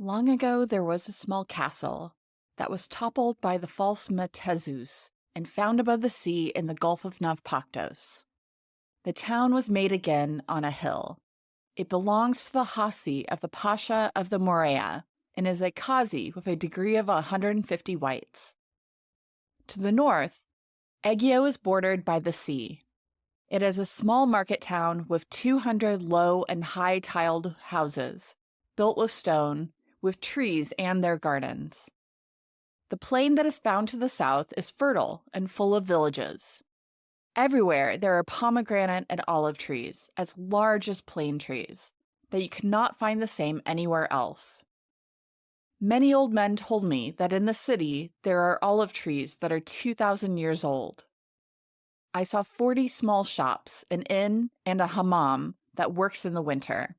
Long ago there was a small castle that was toppled by the false Metezus and found above the sea in the Gulf of Navpaktos. The town was made again on a hill. It belongs to the Hasi of the Pasha of the Morea and is a Kazi with a degree of 150 whites. To the north, Aigio is bordered by the sea. It is a small market town with 200 low and high tiled houses, built with stone, with trees and their gardens. The plain that is found to the south is fertile and full of villages. Everywhere there are pomegranate and olive trees, as large as plane trees, that you cannot find the same anywhere else. Many old men told me that in the city there are olive trees that are 2,000 years old. I saw 40 small shops, an inn, and a hammam that works in the winter.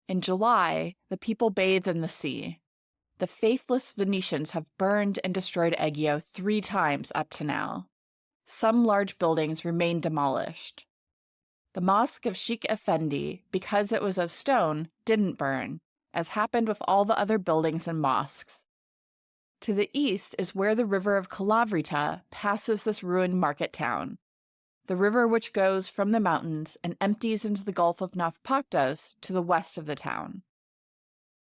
In July, the people bathe in the sea. The faithless Venetians have burned and destroyed Aigio 3 times up to now. Some large buildings remain demolished. The mosque of Sheikh Effendi, because it was of stone, didn't burn, as happened with all the other buildings and mosques. To the east is where the river of Kalavrita passes this ruined market town, the river which goes from the mountains and empties into the Gulf of Navpaktos to the west of the town.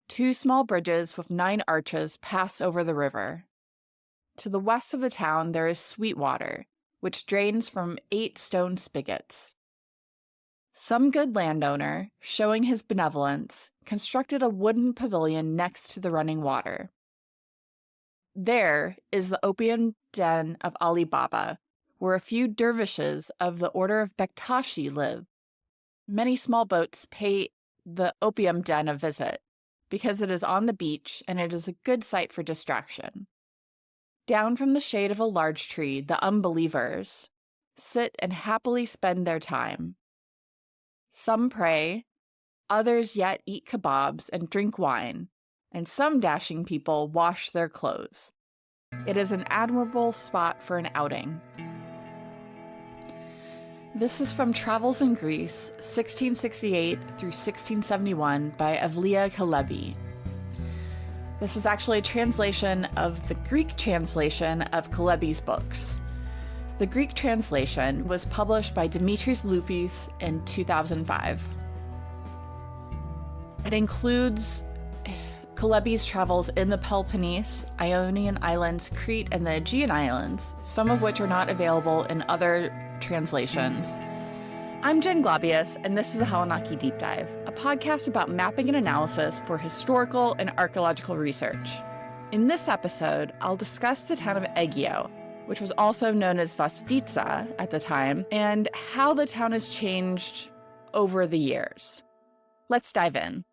2 small bridges with 9 arches pass over the river. To the west of the town there is Sweetwater, which drains from 8 stone spigots. Some good landowner, showing his benevolence, constructed a wooden pavilion next to the running water. There is the opium den of Ali Baba, where a few dervishes of the order of Bektashi live. Many small boats pay the opium den a visit, because it is on the beach and it is a good site for distraction. Down from the shade of a large tree, the unbelievers sit and happily spend their time. Some pray, others yet eat kebabs and drink wine, and some dashing people wash their clothes. It is an admirable spot for an outing. This is from Travels in Greece, 1668 through 1671 by Evlia Kalebi. This is actually a translation of the Greek translation of Kalebi's books. The Greek translation was published by Dimitris Loupis in 2005. It includes Kalebi's travels in the Peloponnese, Ionian Islands, Crete, and the Aegean Islands, some of which are not available in other translations. I'm Jen Glabius, and this is a Hawanaki Deep Dive, a podcast about mapping and analysis for historical and archaeological research. In this episode, I'll discuss the town of Aigio, which was also known as Vostitsa at the time, and how the town has changed over the years. Let's dive in.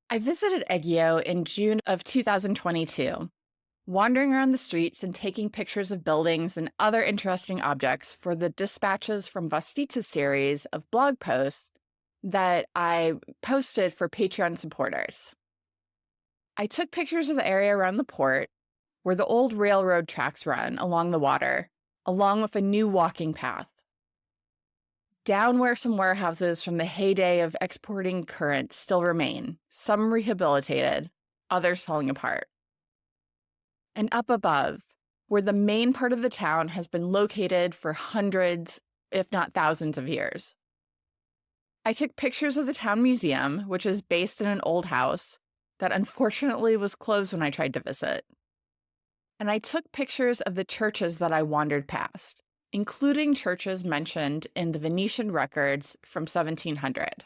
I visited Aigio in June of 2022, wandering around the streets and taking pictures of buildings and other interesting objects for the Dispatches from Vostitsa series of blog posts that I posted for Patreon supporters. I took pictures of the area around the port, where the old railroad tracks run along the water, along with a new walking path. Down where some warehouses from the heyday of exporting current still remain, some rehabilitated, others falling apart. And up above, where the main part of the town has been located for hundreds, if not thousands of years. I took pictures of the town museum, which is based in an old house that unfortunately was closed when I tried to visit. And I took pictures of the churches that I wandered past, including churches mentioned in the Venetian records from 1700.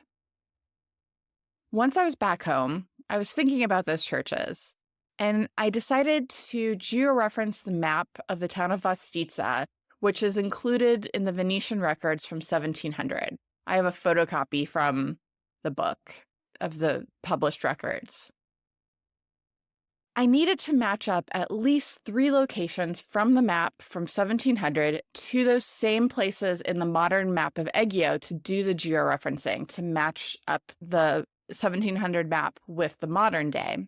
Once I was back home, I was thinking about those churches, and I decided to georeference the map of the town of Vostitsa, which is included in the Venetian records from 1700. I have a photocopy from the book of the published records. I needed to match up at least 3 locations from the map from 1700 to those same places in the modern map of Aigio to do the georeferencing, to match up the 1700 map with the modern day.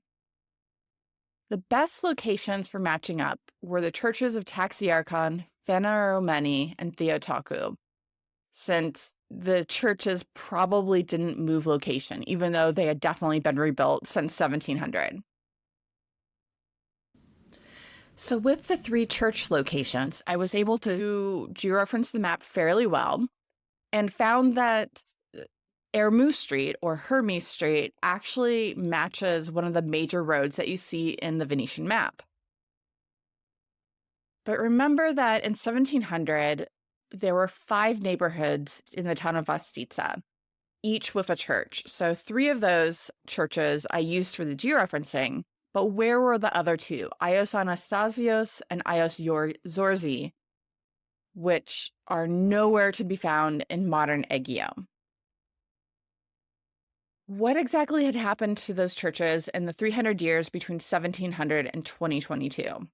The best locations for matching up were the churches of Taxiarchon, Phaneromene, and Theotokou, since the churches probably didn't move location, even though they had definitely been rebuilt since 1700. So with the 3 church locations, I was able to georeference the map fairly well and found that Ermou Street, or Hermes Street, actually matches one of the major roads that you see in the Venetian map. But remember that in 1700, there were 5 neighborhoods in the town of Vostitsa, each with a church. So 3 of those churches I used for the georeferencing, but where were the other 2? Ios Anastasios and Ios Zorzi, which are nowhere to be found in modern Aigio. What exactly had happened to those churches in the 300 years between 1700 and 2022?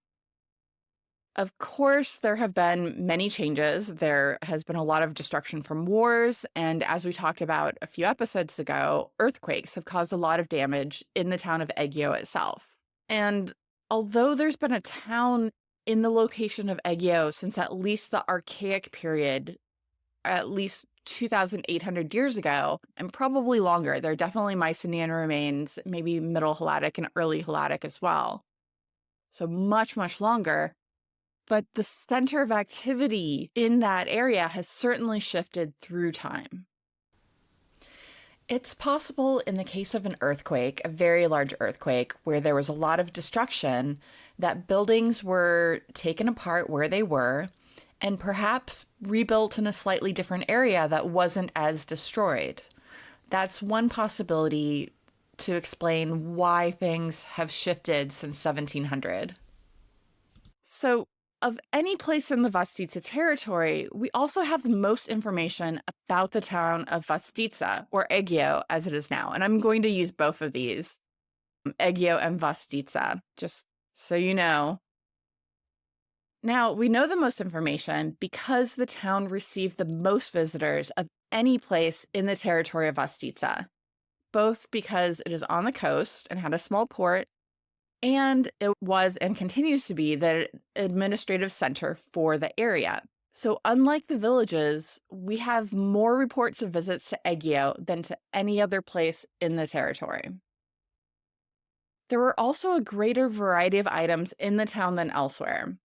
Of course, there have been many changes. There has been a lot of destruction from wars, and as we talked about a few episodes ago, earthquakes have caused a lot of damage in the town of Aigio itself. And although there's been a town in the location of Aigio since at least the Archaic period, at least 2,800 years ago, and probably longer, there are definitely Mycenaean remains, maybe Middle Helladic and Early Helladic as well. So much, much longer. But the center of activity in that area has certainly shifted through time. It's possible in the case of an earthquake, a very large earthquake, where there was a lot of destruction, that buildings were taken apart where they were and perhaps rebuilt in a slightly different area that wasn't as destroyed. That's one possibility to explain why things have shifted since 1700. So, of any place in the Vostitsa territory, we also have the most information about the town of Vostitsa, or Aigio as it is now. And I'm going to use both of these, Aigio and Vostitsa, just so you know. Now, we know the most information because the town received the most visitors of any place in the territory of Vostitsa, both because it is on the coast and had a small port, and it was and continues to be the administrative center for the area. So unlike the villages, we have more reports of visits to Aigio than to any other place in the territory. There were also a greater variety of items in the town than elsewhere.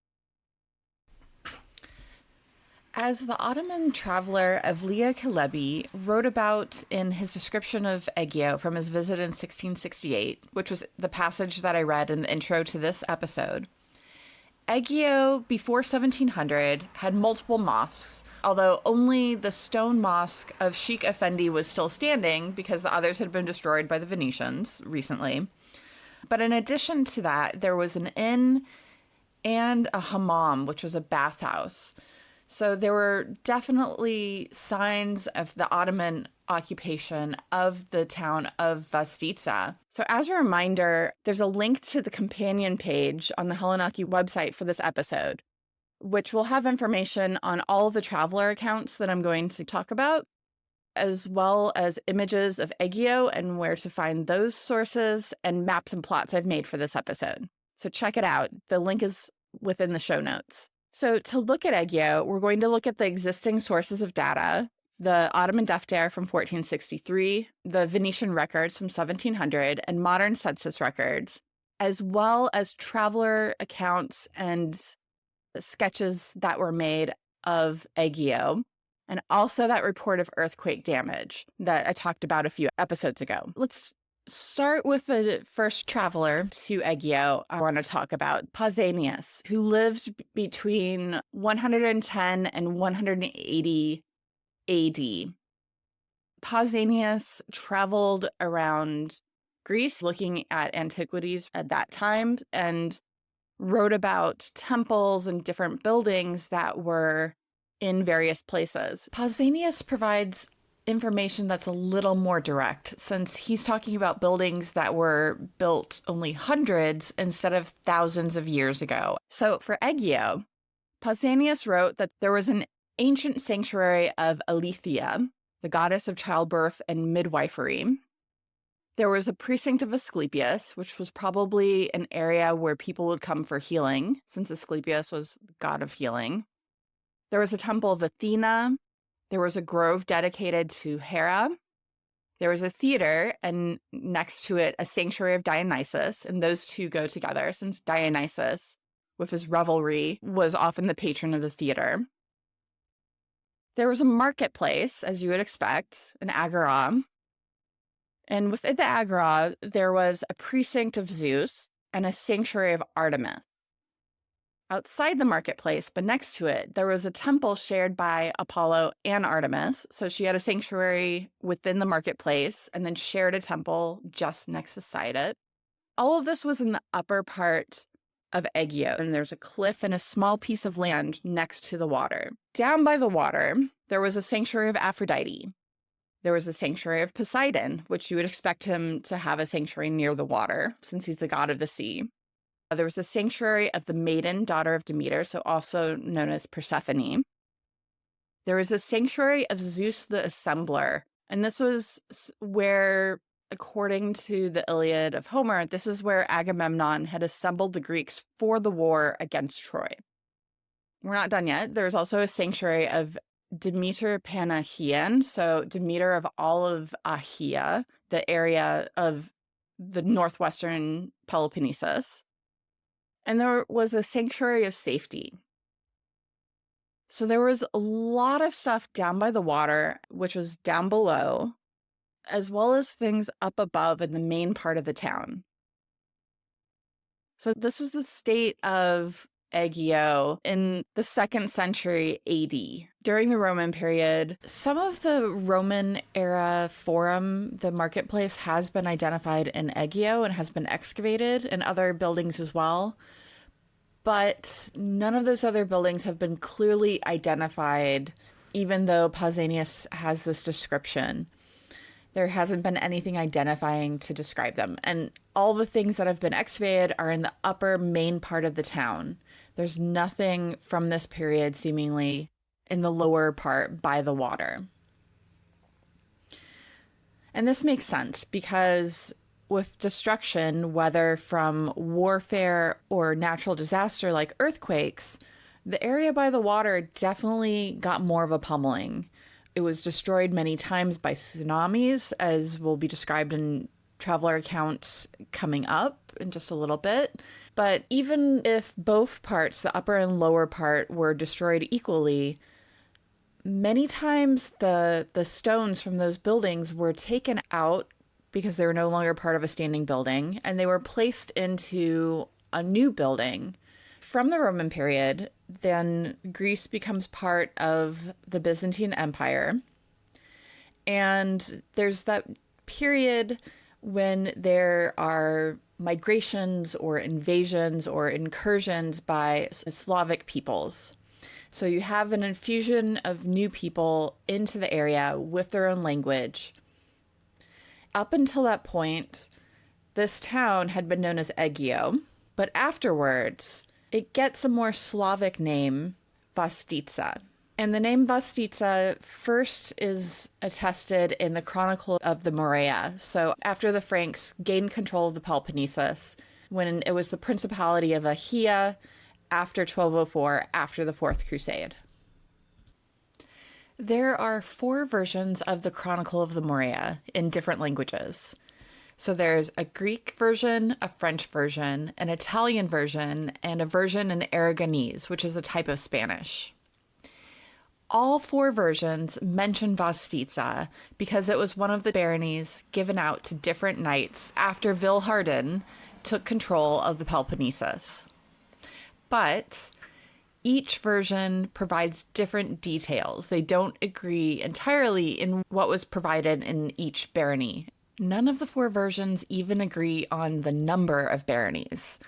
As the Ottoman traveler Evliya Çelebi wrote about in his description of Aigio from his visit in 1668, which was the passage that I read in the intro to this episode, Aigio before 1700 had multiple mosques, although only the stone mosque of Sheikh Effendi was still standing because the others had been destroyed by the Venetians recently. But in addition to that, there was an inn and a hammam, which was a bathhouse. So there were definitely signs of the Ottoman occupation of the town of Vostitsa. So as a reminder, there's a link to the companion page on the Hellenaki website for this episode, which will have information on all of the traveler accounts that I'm going to talk about, as well as images of Aigio and where to find those sources and maps and plots I've made for this episode. So check it out. The link is within the show notes. So to look at Aigio, we're going to look at the existing sources of data, the Ottoman Defter from 1463, the Venetian records from 1700, and modern census records, as well as traveler accounts and sketches that were made of Aigio, and also that report of earthquake damage that I talked about a few episodes ago. Let's start with the first traveler to Aigio I want to talk about, Pausanias, who lived between 110 and 180 AD. Pausanias traveled around Greece looking at antiquities at that time and wrote about temples and different buildings that were in various places. Pausanias provides information that's a little more direct, since he's talking about buildings that were built only hundreds instead of thousands of years ago. So for Aigio, Pausanias wrote that there was an ancient sanctuary of Aletheia, the goddess of childbirth and midwifery. There was a precinct of Asclepius, which was probably an area where people would come for healing, since Asclepius was the god of healing. There was a temple of Athena. There was a grove dedicated to Hera. There was a theater, and next to it, a sanctuary of Dionysus. And those two go together, since Dionysus, with his revelry, was often the patron of the theater. There was a marketplace, as you would expect, an agora. And within the agora, there was a precinct of Zeus and a sanctuary of Artemis. Outside the marketplace, but next to it, there was a temple shared by Apollo and Artemis. So she had a sanctuary within the marketplace and then shared a temple just next beside it. All of this was in the upper part of Aigio, and there's a cliff and a small piece of land next to the water. Down by the water, there was a sanctuary of Aphrodite. There was a sanctuary of Poseidon, which you would expect him to have a sanctuary near the water, since he's the god of the sea. There was a sanctuary of the maiden, daughter of Demeter, so also known as Persephone. There was a sanctuary of Zeus the Assembler, and this was where, according to the Iliad of Homer, this is where Agamemnon had assembled the Greeks for the war against Troy. We're not done yet. There's also a sanctuary of Demeter Panaion, so Demeter of all of Achaea, the area of the northwestern Peloponnesus. And there was a sanctuary of safety. So there was a lot of stuff down by the water, which was down below, as well as things up above in the main part of the town. So this was the state of Aigio in the 2nd century AD. During the Roman period, some of the Roman era forum, the marketplace, has been identified in Aigio and has been excavated, and other buildings as well. But none of those other buildings have been clearly identified, even though Pausanias has this description. There hasn't been anything identifying to describe them. And all the things that have been excavated are in the upper main part of the town. There's nothing from this period seemingly in the lower part by the water. And this makes sense because with destruction, whether from warfare or natural disaster like earthquakes, the area by the water definitely got more of a pummeling. It was destroyed many times by tsunamis, as will be described in traveler accounts coming up in just a little bit. But even if both parts, the upper and lower part, were destroyed equally, many times the stones from those buildings were taken out because they were no longer part of a standing building, and they were placed into a new building. From the Roman period, then Greece becomes part of the Byzantine Empire. And there's that period when there are migrations or invasions or incursions by Slavic peoples. So you have an infusion of new people into the area with their own language. Up until that point, this town had been known as Aigio, but afterwards, it gets a more Slavic name, Vostitsa. And the name Vostitsa first is attested in the Chronicle of the Morea. So after the Franks gained control of the Peloponnesus, when it was the Principality of Achaea after 1204, after the Fourth Crusade. There are 4 versions of the Chronicle of the Morea in different languages. So there's a Greek version, a French version, an Italian version, and a version in Aragonese, which is a type of Spanish. All 4 versions mention Vostitsa because it was one of the baronies given out to different knights after Villehardin took control of the Peloponnesus. But each version provides different details. They don't agree entirely in what was provided in each barony. None of the 4 versions even agree on the number of baronies.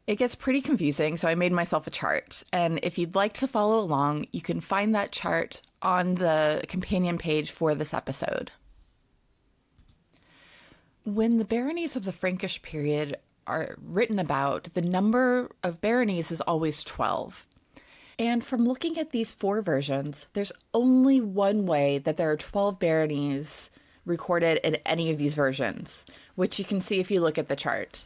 It gets pretty confusing, so I made myself a chart. And if you'd like to follow along, you can find that chart on the companion page for this episode. When the baronies of the Frankish period are written about, the number of baronies is always 12. And from looking at these 4 versions, there's only one way that there are 12 baronies recorded in any of these versions, which you can see if you look at the chart.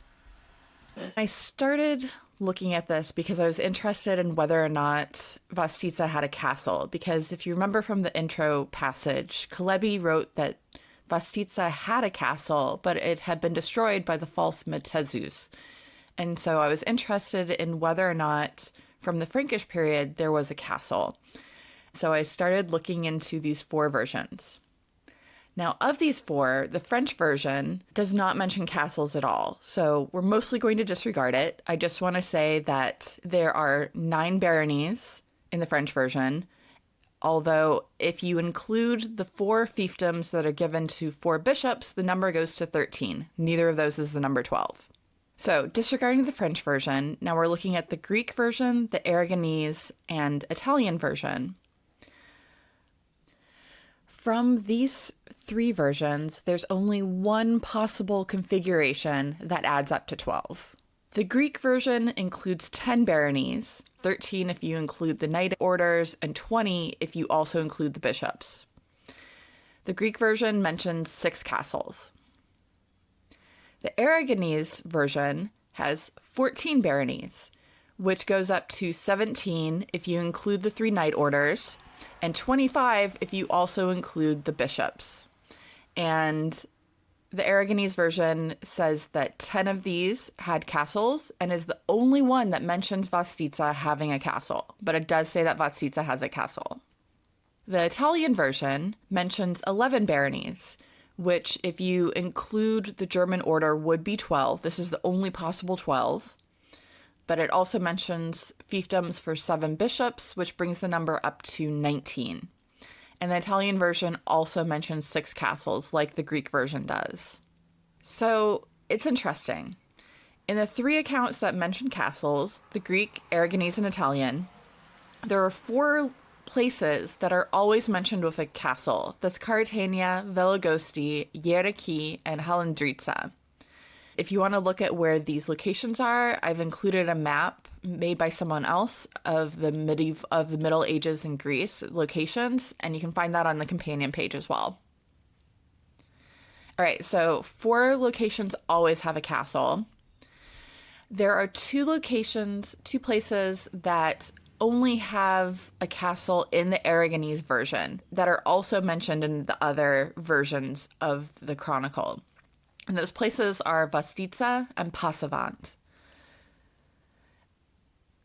I started looking at this because I was interested in whether or not Vostitsa had a castle. Because if you remember from the intro passage, Kalebi wrote that Vostitsa had a castle, but it had been destroyed by the false Metezus. And so I was interested in whether or not from the Frankish period there was a castle. So I started looking into these 4 versions. Now, of these 4, the French version does not mention castles at all, so we're mostly going to disregard it. I just want to say that there are 9 baronies in the French version, although if you include the 4 fiefdoms that are given to 4 bishops, the number goes to 13. Neither of those is the number 12. So, disregarding the French version, now we're looking at the Greek version, the Aragonese, and Italian version. From these 3 versions, there's only one possible configuration that adds up to 12. The Greek version includes 10 baronies, 13 if you include the knight orders, and 20 if you also include the bishops. The Greek version mentions 6 castles. The Aragonese version has 14 baronies, which goes up to 17 if you include the 3 knight orders, and 25 if you also include the bishops. And the Aragonese version says that 10 of these had castles and is the only one that mentions Vostitsa having a castle, but it does say that Vostitsa has a castle. The Italian version mentions 11 baronies, which if you include the German order would be 12. This is the only possible 12. But it also mentions fiefdoms for 7 bishops, which brings the number up to 19. And the Italian version also mentions 6 castles, like the Greek version does. So it's interesting. In the 3 accounts that mention castles, the Greek, Aragonese, and Italian, there are 4 places that are always mentioned with a castle. That's Caritania, Velagosti, Yeriki, and Halandritsa. If you want to look at where these locations are, I've included a map made by someone else of the Middle Ages in Greece locations, and you can find that on the companion page as well. All right, so 4 locations always have a castle. There are 2 places that only have a castle in the Aragonese version that are also mentioned in the other versions of the Chronicle. And those places are Vostitsa and Passavant.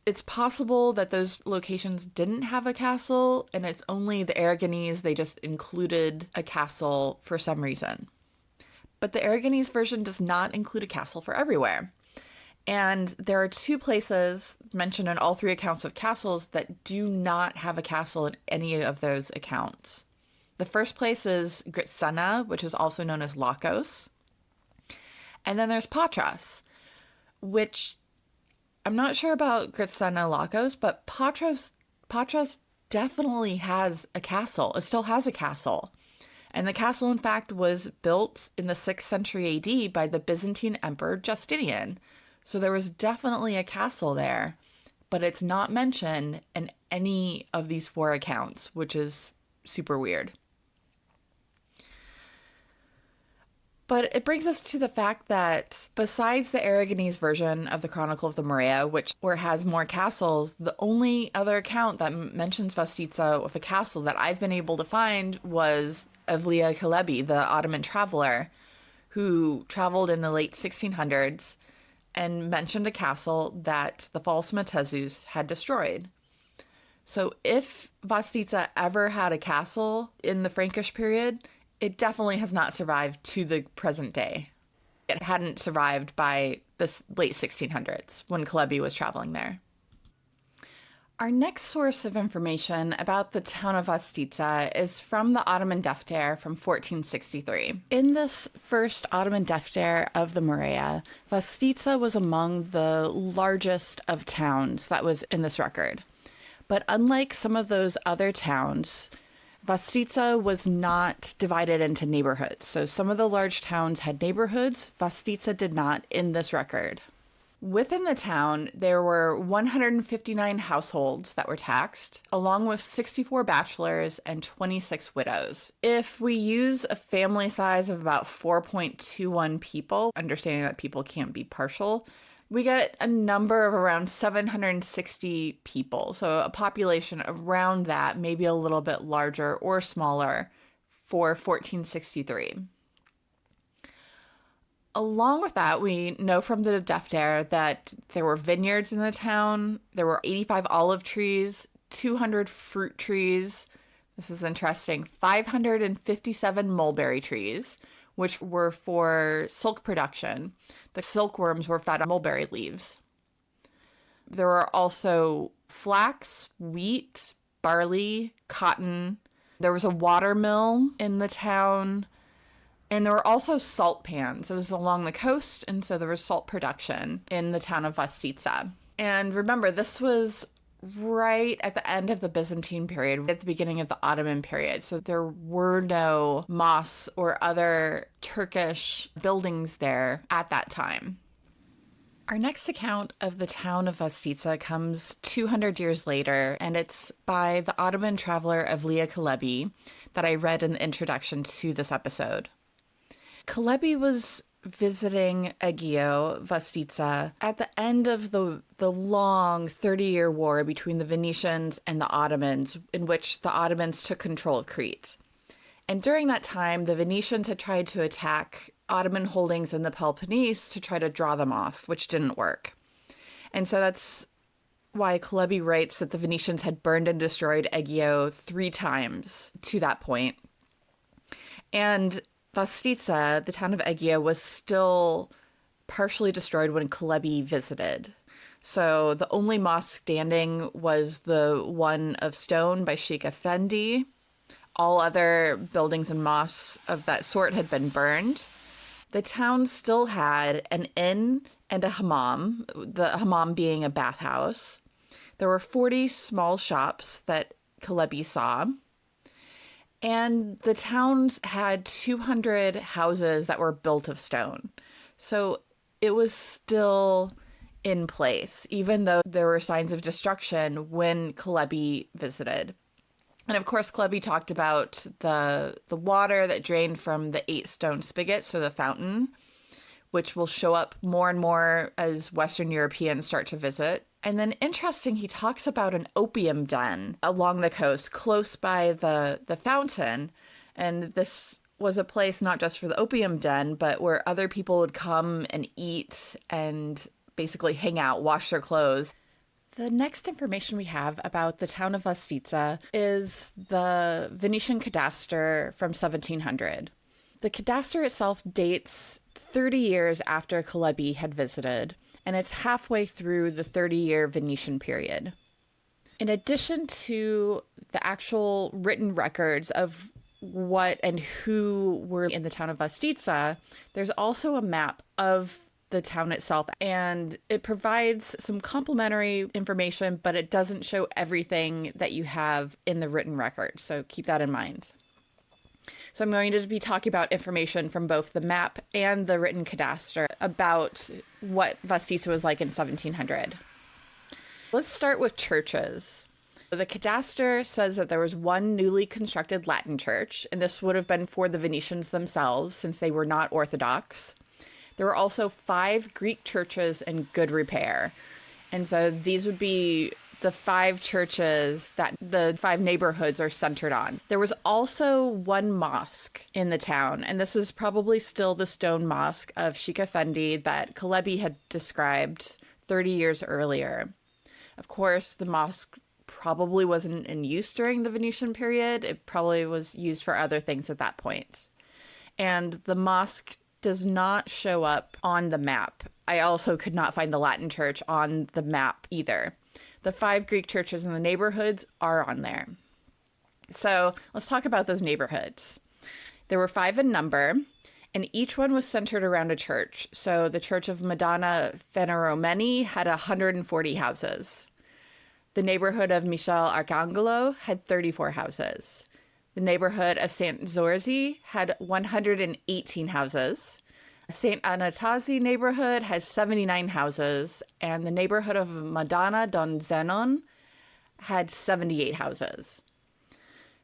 It's possible that those locations didn't have a castle, and it's only the Aragonese, they just included a castle for some reason. But the Aragonese version does not include a castle for everywhere. And there are 2 places mentioned in all 3 accounts of castles that do not have a castle in any of those accounts. The first place is Gritsena, which is also known as Lakos. And then there's Patras, which I'm not sure about Gritsena Lakos, but Patras definitely has a castle. It still has a castle. And the castle, in fact, was built in the 6th century AD by the Byzantine Emperor Justinian. So there was definitely a castle there, but it's not mentioned in any of these 4 accounts, which is super weird. But it brings us to the fact that besides the Aragonese version of the Chronicle of the Morea, where it has more castles, the only other account that mentions Vostitsa with a castle that I've been able to find was Evliya Çelebi, the Ottoman traveler, who traveled in the late 1600s and mentioned a castle that the false Metezus had destroyed. So if Vostitsa ever had a castle in the Frankish period, it definitely has not survived to the present day. It hadn't survived by the late 1600s when Çelebi was traveling there. Our next source of information about the town of Vostitsa is from the Ottoman Defter from 1463. In this first Ottoman Defter of the Morea, Vostitsa was among the largest of towns that was in this record. But unlike some of those other towns, Vostitsa was not divided into neighborhoods. So some of the large towns had neighborhoods. Vostitsa did not in this record. Within the town, there were 159 households that were taxed, along with 64 bachelors and 26 widows. If we use a family size of about 4.21 people, understanding that people can't be partial, we get a number of around 760 people. So a population around that, maybe a little bit larger or smaller for 1463. Along with that, we know from the Defter that there were vineyards in the town. There were 85 olive trees, 200 fruit trees. This is interesting. 557 mulberry trees, which were for silk production. The silkworms were fed on mulberry leaves. There were also flax, wheat, barley, cotton. There was a water mill in the town. And there were also salt pans. It was along the coast, and so there was salt production in the town of Vostitsa. And remember, this was right at the end of the Byzantine period, at the beginning of the Ottoman period. So there were no mosques or other Turkish buildings there at that time. Our next account of the town of Vostitsa comes 200 years later, and it's by the Ottoman traveler Evliya Çelebi that I read in the introduction to this episode. Çelebi was visiting Aigio, Vostitsa, at the end of the long 30-year war between the Venetians and the Ottomans, in which the Ottomans took control of Crete. And during that time, the Venetians had tried to attack Ottoman holdings in the Peloponnese to try to draw them off, which didn't work. And so that's why Çelebi writes that the Venetians had burned and destroyed Aigio 3 times to that point. And Vostitsa, the town of Aigio, was still partially destroyed when Çelebi visited. So the only mosque standing was the one of stone by Sheikh Effendi. All other buildings and mosques of that sort had been burned. The town still had an inn and a hammam, the hammam being a bathhouse. There were 40 small shops that Çelebi saw. And the town had 200 houses that were built of stone. So it was still in place, even though there were signs of destruction when Çelebi visited. And of course, Çelebi talked about the water that drained from the 8 stone spigot, so the fountain, which will show up more and more as Western Europeans start to visit. And then interesting, he talks about an opium den along the coast close by the fountain. And this was a place not just for the opium den, but where other people would come and eat and basically hang out, wash their clothes. The next information we have about the town of Vostitsa is the Venetian cadaster from 1700. The cadaster itself dates 30 years after Çelebi had visited, and it's halfway through the 30-year Venetian period. In addition to the actual written records of what and who were in the town of Vostitsa, there's also a map of the town itself, and it provides some complementary information, but it doesn't show everything that you have in the written record, so keep that in mind. So I'm going to be talking about information from both the map and the written cadaster about what Vostitsa was like in 1700. Let's start with churches. The cadaster says that there was one newly constructed Latin church, and this would have been for the Venetians themselves since they were not Orthodox. There were also 5 Greek churches in good repair. And so these would be the 5 churches that the 5 neighborhoods are centered on. There was also one mosque in the town, and this is probably still the stone mosque of Sheikh Effendi that Çelebi had described 30 years earlier. Of course, the mosque probably wasn't in use during the Venetian period. It probably was used for other things at that point. And the mosque does not show up on the map. I also could not find the Latin church on the map either. The 5 Greek churches in the neighborhoods are on there. So let's talk about those neighborhoods. There were 5 in number, and each one was centered around a church. So the Church of Madonna Feneromeni had 140 houses. The neighborhood of Michel Arcangelo had 34 houses. The neighborhood of St. Zorzi had 118 houses. St. Anastasi neighborhood has 79 houses, and the neighborhood of Madonna Don Zenon had 78 houses.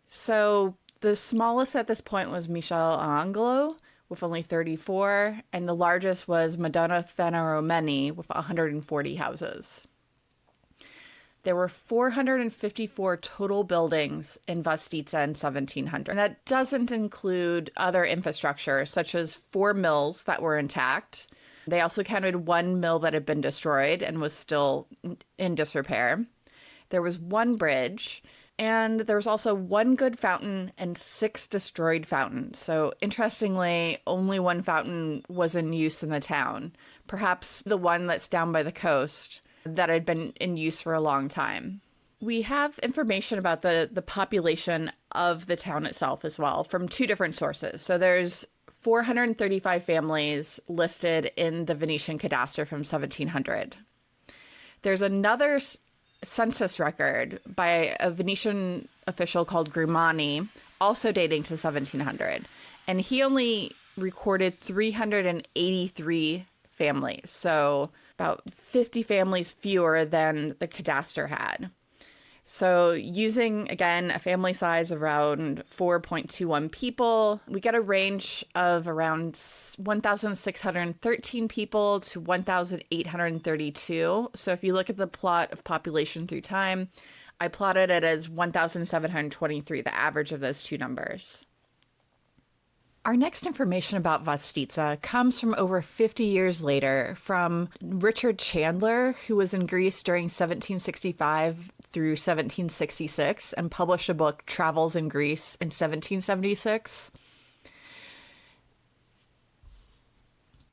So the smallest at this point was Michel Angelo with only 34, and the largest was Madonna Fanaromeni with 140 houses. There were 454 total buildings in Vostitsa in 1700. And that doesn't include other infrastructure, such as 4 mills that were intact. They also counted 1 mill that had been destroyed and was still in disrepair. There was 1 bridge, and there was also 1 good fountain and 6 destroyed fountains. So interestingly, only 1 fountain was in use in the town, perhaps the one that's down by the coast that had been in use for a long time. We have information about the population of the town itself as well from 2 different sources. So there's 435 families listed in the Venetian cadastre from 1700. There's another census record by a Venetian official called Grimani, also dating to 1700, and he only recorded 383 families, so about 50 families fewer than the cadastre had. So using, again, a family size of around 4.21 people, we get a range of around 1,613 people to 1,832. So if you look at the plot of population through time, I plotted it as 1,723, the average of those 2 numbers. Our next information about Vostitsa comes from over 50 years later from Richard Chandler, who was in Greece during 1765 through 1766 and published a book, Travels in Greece, in 1776.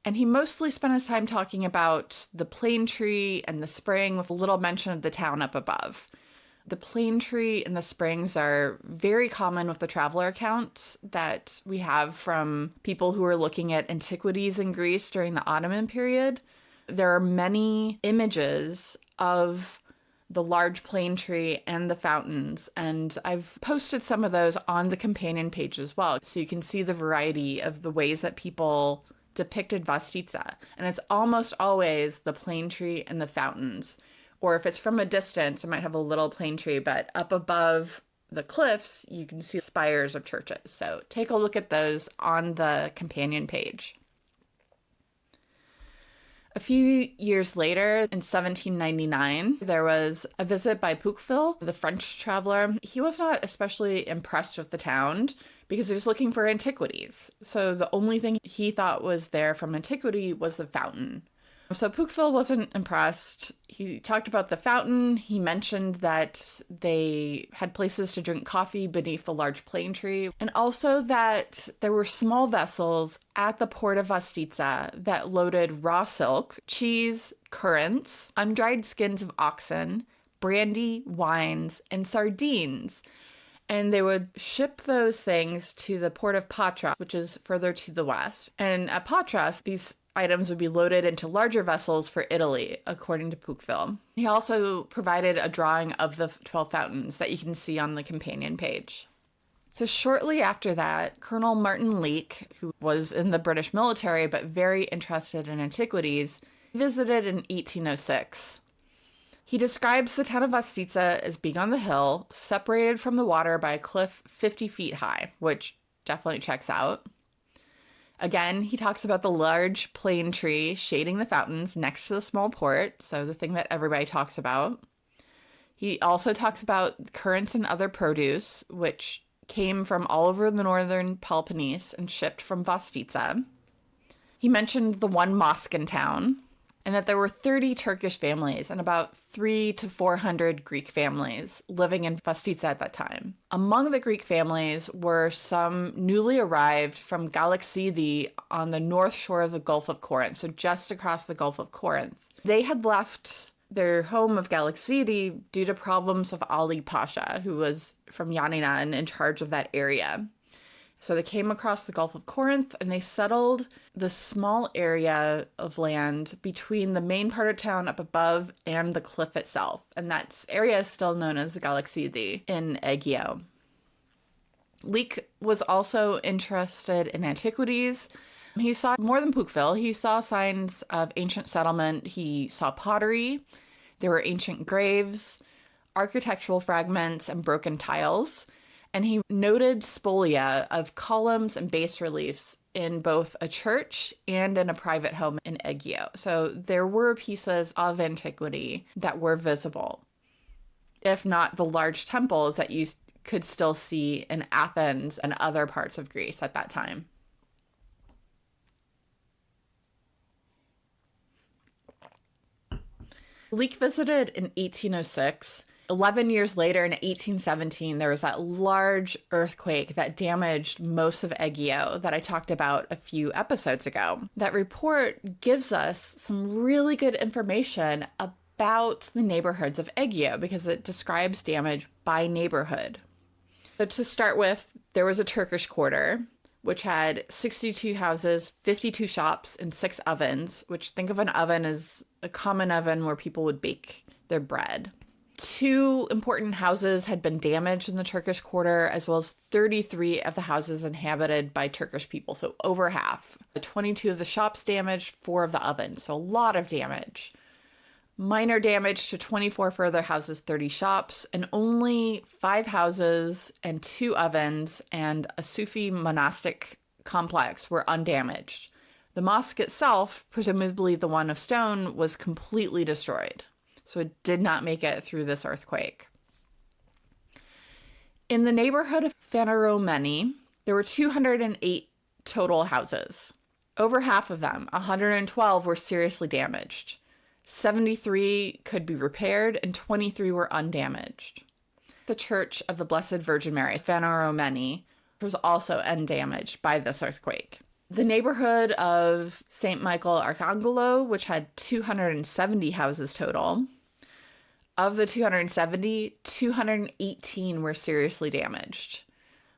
And he mostly spent his time talking about the plane tree and the spring with a little mention of the town up above. The plane tree and the springs are very common with the traveler accounts that we have from people who are looking at antiquities in Greece during the Ottoman period. There are many images of the large plane tree and the fountains, and I've posted some of those on the companion page as well, so you can see the variety of the ways that people depicted Vostitsa. And it's almost always the plane tree and the fountains. Or if it's from a distance, it might have a little plane tree, but up above the cliffs, you can see spires of churches. So take a look at those on the companion page. A few years later, in 1799, there was a visit by Pouqueville, the French traveler. He was not especially impressed with the town because he was looking for antiquities. So the only thing he thought was there from antiquity was the fountain. So Pouqueville wasn't impressed. He talked about the fountain. He mentioned that they had places to drink coffee beneath the large plane tree, and also that there were small vessels at the port of Vostitsa that loaded raw silk, cheese, currants, undried skins of oxen, brandy, wines, and sardines. And they would ship those things to the port of Patras, which is further to the west. And at Patras, these items would be loaded into larger vessels for Italy, according to Pouqueville. He also provided a drawing of the 12 fountains that you can see on the companion page. So shortly after that, Colonel Martin Leake, who was in the British military but very interested in antiquities, visited in 1806. He describes the town of Vostitsa as being on the hill, separated from the water by a cliff 50 feet high, which definitely checks out. Again, he talks about the large plane tree shading the fountains next to the small port, so the thing that everybody talks about. He also talks about currants and other produce, which came from all over the northern Peloponnese and shipped from Vostitsa. He mentioned the 1 mosque in town, and that there were 30 Turkish families and about 300 to 400 Greek families living in Vostitsa at that time. Among the Greek families were some newly arrived from Galaxidi on the north shore of the Gulf of Corinth, so just across the Gulf of Corinth. They had left their home of Galaxidi due to problems with Ali Pasha, who was from Yanina and in charge of that area. So they came across the Gulf of Corinth and they settled the small area of land between the main part of town up above and the cliff itself. And that area is still known as Galaxidi in Aigio. Leake was also interested in antiquities. He saw more than Pouqueville. He saw signs of ancient settlement. He saw pottery. There were ancient graves, architectural fragments, and broken tiles. And he noted spolia of columns and bas reliefs in both a church and in a private home in Aigio. So there were pieces of antiquity that were visible, if not the large temples that you could still see in Athens and other parts of Greece at that time. Leake visited in 1806. 11 years later, in 1817, there was that large earthquake that damaged most of Aigio that I talked about a few episodes ago. That report gives us some really good information about the neighborhoods of Aigio because it describes damage by neighborhood. So to start with, there was a Turkish quarter, which had 62 houses, 52 shops, and 6 ovens, which think of an oven as a common oven where people would bake their bread. 2 important houses had been damaged in the Turkish quarter, as well as 33 of the houses inhabited by Turkish people, so over half. 22 of the shops damaged, 4 of the ovens, so a lot of damage. Minor damage to 24 further houses, 30 shops, and only 5 houses and 2 ovens and a Sufi monastic complex were undamaged. The mosque itself, presumably the one of stone, was completely destroyed. So it did not make it through this earthquake. In the neighborhood of Venetian, there were 208 total houses. Over half of them, 112, were seriously damaged. 73 could be repaired and 23 were undamaged. The Church of the Blessed Virgin Mary, Venetian, was also undamaged by this earthquake. The neighborhood of St. Michael Arcangelo, which had 270 houses total, of the 270, 218 were seriously damaged,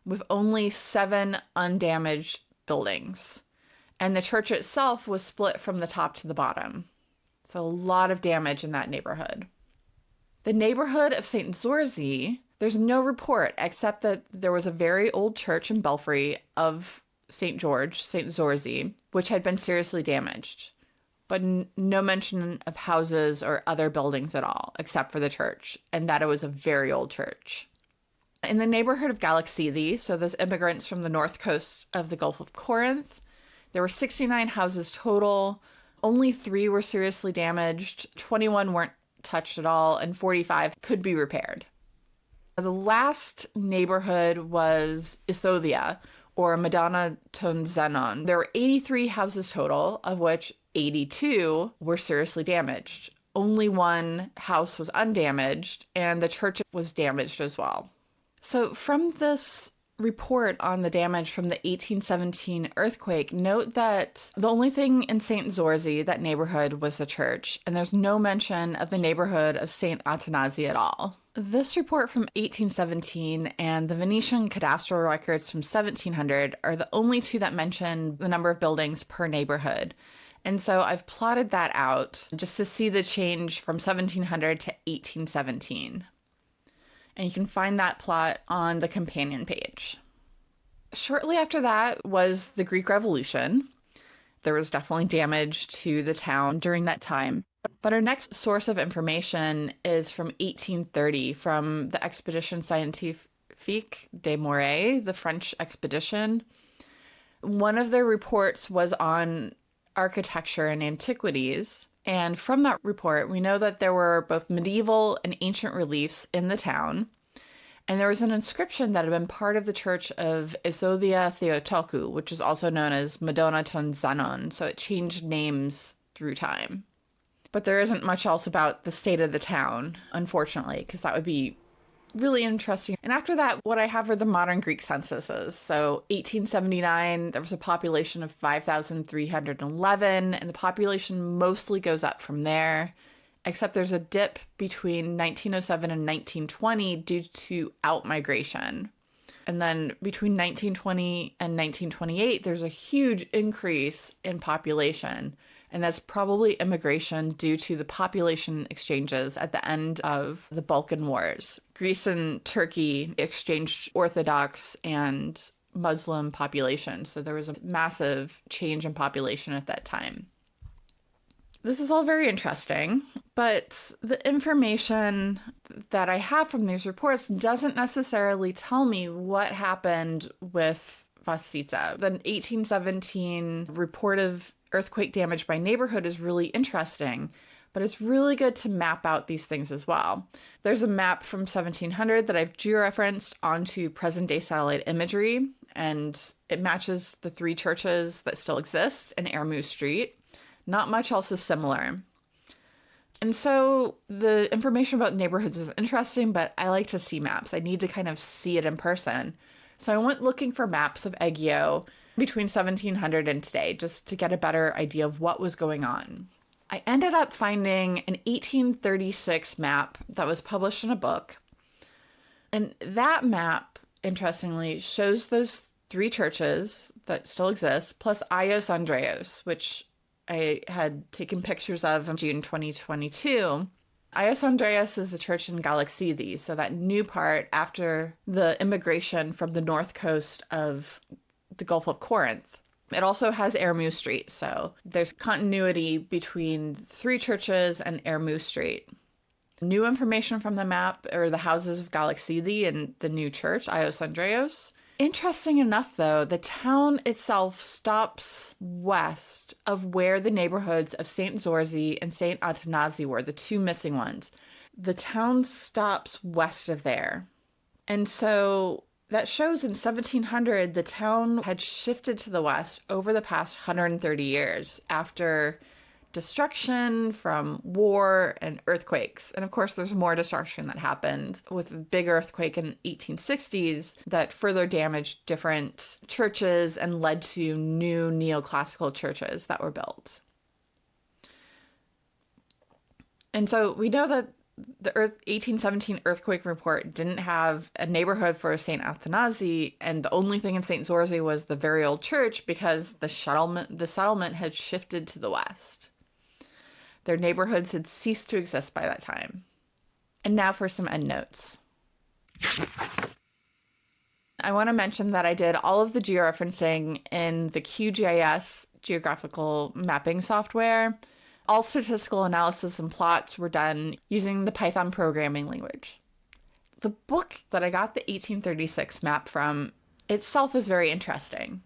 with only 7 undamaged buildings. And the church itself was split from the top to the bottom. So a lot of damage in that neighborhood. The neighborhood of St. Zorzi, there's no report except that there was a very old church and belfry of St. George, St. Zorzi, which had been seriously damaged, but no mention of houses or other buildings at all, except for the church, and that it was a very old church. In the neighborhood of Galaxidi, so those immigrants from the north coast of the Gulf of Corinth, there were 69 houses total. Only 3 were seriously damaged, 21 weren't touched at all, and 45 could be repaired. The last neighborhood was Isodia, or Madonna Tonzenon. There were 83 houses total, of which 82 were seriously damaged. Only 1 house was undamaged, and the church was damaged as well. So from this report on the damage from the 1817 earthquake, note that the only thing in St. Zorzi, that neighborhood, was the church, and there's no mention of the neighborhood of St. Athanasi at all. This report from 1817 and the Venetian cadastral records from 1700 are the only 2 that mention the number of buildings per neighborhood. And so I've plotted that out just to see the change from 1700 to 1817. And you can find that plot on the companion page. Shortly after that was the Greek Revolution. There was definitely damage to the town during that time. But our next source of information is from 1830, from the Expedition Scientifique des Morais, the French expedition. One of their reports was on architecture and antiquities. And from that report, we know that there were both medieval and ancient reliefs in the town. And there was an inscription that had been part of the church of Isodia Theotoku, which is also known as Madonna Tonzenon. So it changed names through time. But there isn't much else about the state of the town, unfortunately, because that would be really interesting. And after that, what I have are the modern Greek censuses. So 1879, there was a population of 5,311, and the population mostly goes up from there, except there's a dip between 1907 and 1920 due to outmigration. And then between 1920 and 1928, there's a huge increase in population. And that's probably immigration due to the population exchanges at the end of the Balkan Wars. Greece and Turkey exchanged Orthodox and Muslim population, so there was a massive change in population at that time. This is all very interesting, but the information that I have from these reports doesn't necessarily tell me what happened with Vostitsa. The 1817 report of earthquake damage by neighborhood is really interesting, but it's really good to map out these things as well. There's a map from 1700 that I've georeferenced onto present-day satellite imagery, and it matches the 3 churches that still exist in Airmu Street. Not much else is similar. And so the information about neighborhoods is interesting, but I like to see maps. I need to kind of see it in person. So I went looking for maps of Aigio between 1700 and today, just to get a better idea of what was going on. I ended up finding an 1836 map that was published in a book. And that map, interestingly, shows those 3 churches that still exist, plus Aigio Andreos, which I had taken pictures of in June 2022. Aigio Andreas is the church in Galaxidi, so that new part after the immigration from the north coast of the Gulf of Corinth. It also has Airmu Street, so there's continuity between 3 churches and Airmu Street. New information from the map are the houses of Galaxidi and the new church, Aigio Andreos. Interesting enough, though, the town itself stops west of where the neighborhoods of St. Zorzi and St. Athanasi were, the 2 missing ones. The town stops west of there. And so that shows in 1700, the town had shifted to the west over the past 130 years after destruction from war and earthquakes. And of course, there's more destruction that happened with a big earthquake in the 1860s that further damaged different churches and led to new neoclassical churches that were built. And so we know that the 1817 earthquake report didn't have a neighborhood for St. Athanasi, and the only thing in St. Zorzi was the very old church because the settlement had shifted to the west. Their neighborhoods had ceased to exist by that time. And now for some endnotes. I want to mention that I did all of the georeferencing in the QGIS geographical mapping software. All statistical analysis and plots were done using the Python programming language. The book that I got the 1836 map from itself is very interesting.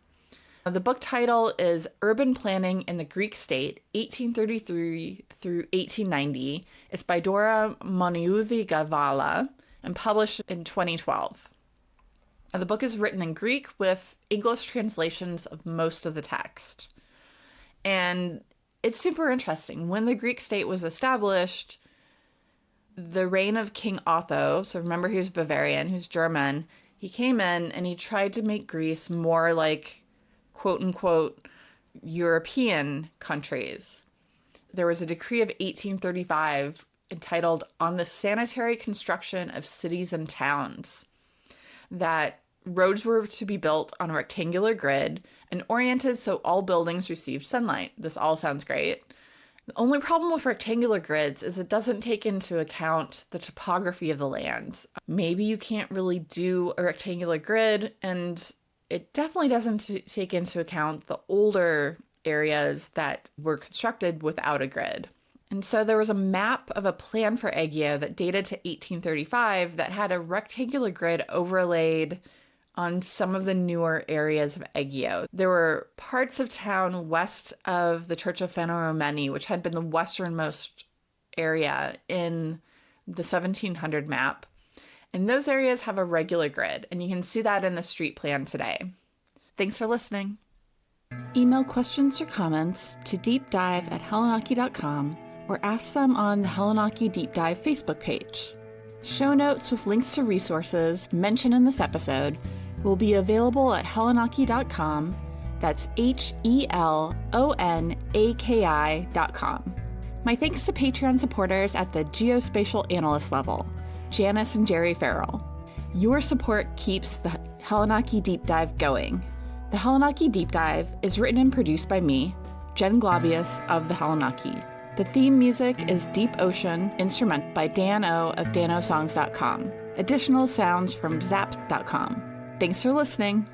The book title is Urban Planning in the Greek State, 1833 through 1890. It's by Dora Moniuthi-Gavala and published in 2012. The book is written in Greek with English translations of most of the text. And it's super interesting. When the Greek state was established, the reign of King Otho, so remember he was Bavarian, who's German, he came in and he tried to make Greece more like quote-unquote European countries. There was a decree of 1835 entitled On the Sanitary Construction of Cities and Towns that roads were to be built on a rectangular grid and oriented so all buildings received sunlight. This all sounds great. The only problem with rectangular grids is it doesn't take into account the topography of the land. Maybe you can't really do a rectangular grid, and it definitely doesn't take into account the older areas that were constructed without a grid. And so there was a map of a plan for Aigio that dated to 1835 that had a rectangular grid overlaid on some of the newer areas of Aigio. There were parts of town west of the Church of Phaneromene, which had been the westernmost area in the 1700 map. And those areas have a regular grid, and you can see that in the street plan today. Thanks for listening. Email questions or comments to deepdive@hellenaki.com or ask them on the Hellenaki Deep Dive Facebook page. Show notes with links to resources mentioned in this episode will be available at hellenaki.com. That's HELONAKI.com. My thanks to Patreon supporters at the geospatial analyst level, Janice and Jerry Farrell. Your support keeps the Hellenaki Deep Dive going. The Hellenaki Deep Dive is written and produced by me, Jen Globius of the Hellenaki. The theme music is Deep Ocean Instrument by Dan O of danosongs.com. Additional sounds from zaps.com. Thanks for listening.